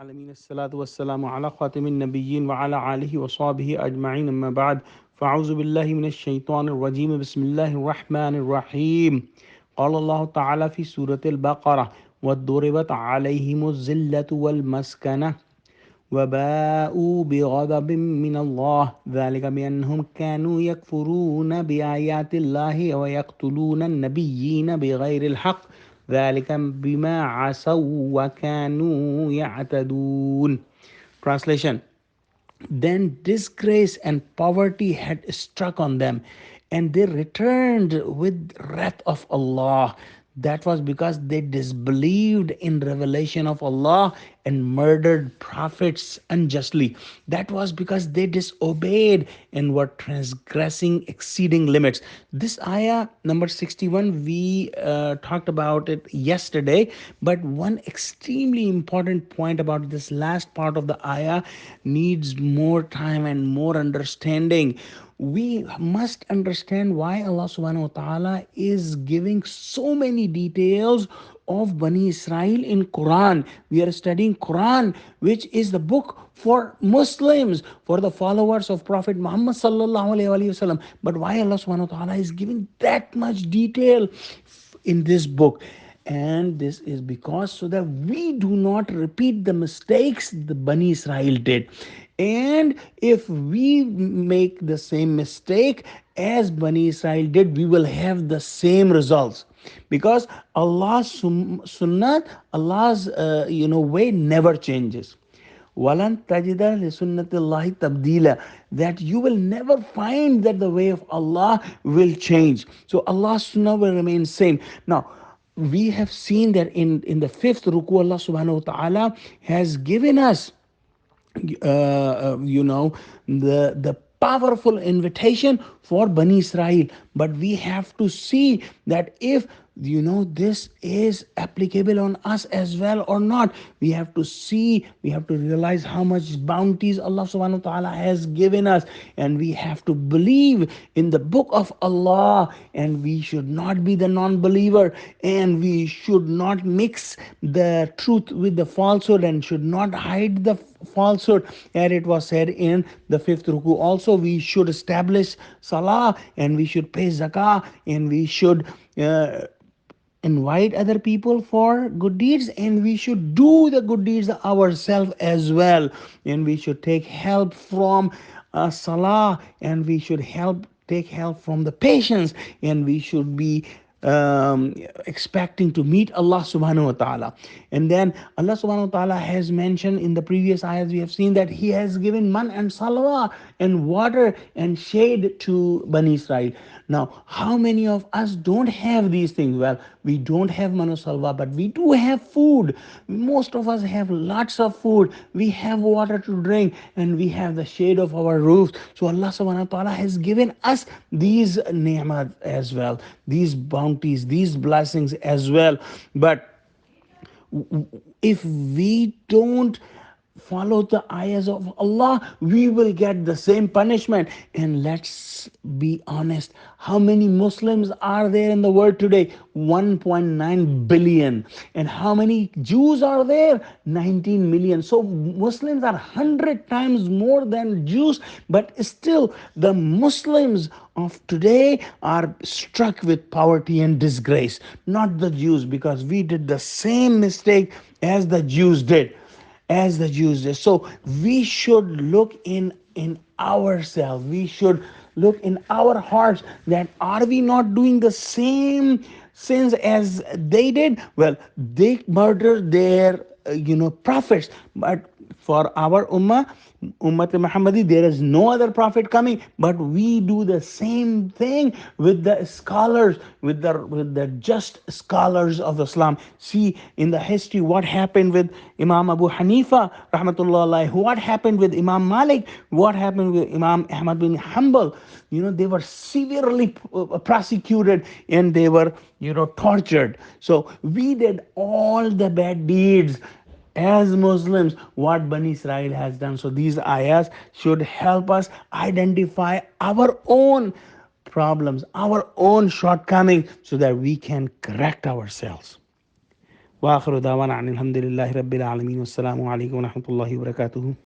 العالمين الصلاة والسلام على خاتم النبيين وعلى آله وصحبه أجمعين أما بعد فأعوذ بالله من الشيطان الرجيم بسم الله الرحمن الرحيم قال الله تعالى في سورة البقرة وضربت عليهم الذلة والمسكنة وباءوا بغضب من الله ذلك بأنهم كانوا يكفرون بآيات الله ويقتلون النبيين بغير الحق ذلك بما عصوا وكانوا يعتدون. Translation: Then disgrace and poverty had struck on them, and they returned with wrath of Allah. That was because they disbelieved in revelation of Allah and murdered prophets unjustly. That was because they disobeyed and were transgressing exceeding limits. This ayah number 61, we talked about it yesterday, but one extremely important point about this last part of the ayah needs more time and more understanding. We must understand why Allah subhanahu wa ta'ala is giving so many details of Bani Israel in Quran. We are studying Quran, which is the book for Muslims, for the followers of Prophet Muhammad sallallahu alaihi wasallam. But why Allah subhanahu wa ta'ala is giving that much detail in this book? And this is because so that we do not repeat the mistakes the Bani Israel did. And if we make the same mistake as Bani Israel did, we will have the same results. Because Allah's sunnah, Allah's way never changes. Walan tajida li sunnatillahi tabdila, that you will never find that the way of Allah will change. So Allah's sunnah will remain same. Now, we have seen that in the fifth ruku, Allah subhanahu wa ta'ala has given us the powerful invitation for Bani Israel. But we have to see that if this is applicable on us as well or not. We have to see, we have to realize how much bounties Allah subhanahu wa ta'ala has given us, and we have to believe in the book of Allah, and we should not be the non-believer, and we should not mix the truth with the falsehood, and should not hide the falsehood. And it was said in the fifth ruku also, we should establish salah, and we should pay zakah, and we should invite other people for good deeds, and we should do the good deeds ourselves as well, and we should take help from salah, and we should take help from the patience, and we should be expecting to meet Allah subhanahu wa ta'ala. And then Allah subhanahu wa ta'ala has mentioned in the previous ayahs, we have seen that He has given man and salwa and water and shade to Bani Israel. Now, how many of us don't have these things? Well, we don't have manu salwa, but we do have food. Most of us have lots of food. We have water to drink, and we have the shade of our roofs. So Allah subhanahu wa ta'ala has given us these ni'mat as well, these bounties, these blessings as well. But if we don't follow the ayahs of Allah, we will get the same punishment. And let's be honest, how many Muslims are there in the world today? 1.9 billion. And how many Jews are there? 19 million. So Muslims are 100 times more than Jews, but still the Muslims of today are struck with poverty and disgrace, not the Jews, because we did the same mistake as the Jews did. So we should look in ourselves. We should look in our hearts, that are we not doing the same sins as they did? Well, they murdered their prophets, but for our Ummat Muhammadi, there is no other prophet coming. But we do the same thing with the scholars, with the just scholars of Islam. See in the history what happened with Imam Abu Hanifa rahmatullah alayhi, what happened with Imam Malik, what happened with Imam Ahmad bin Hanbal. They were severely prosecuted, and they were tortured. So we did all the bad deeds as Muslims, what Bani Israel has done. So these ayahs should help us identify our own problems, our own shortcomings, so that we can correct ourselves. Wa akhiru dawana anil hamdulillahi rabbil alamin. Wassalamu alaikum wa rahmatullahi wa barakatuh.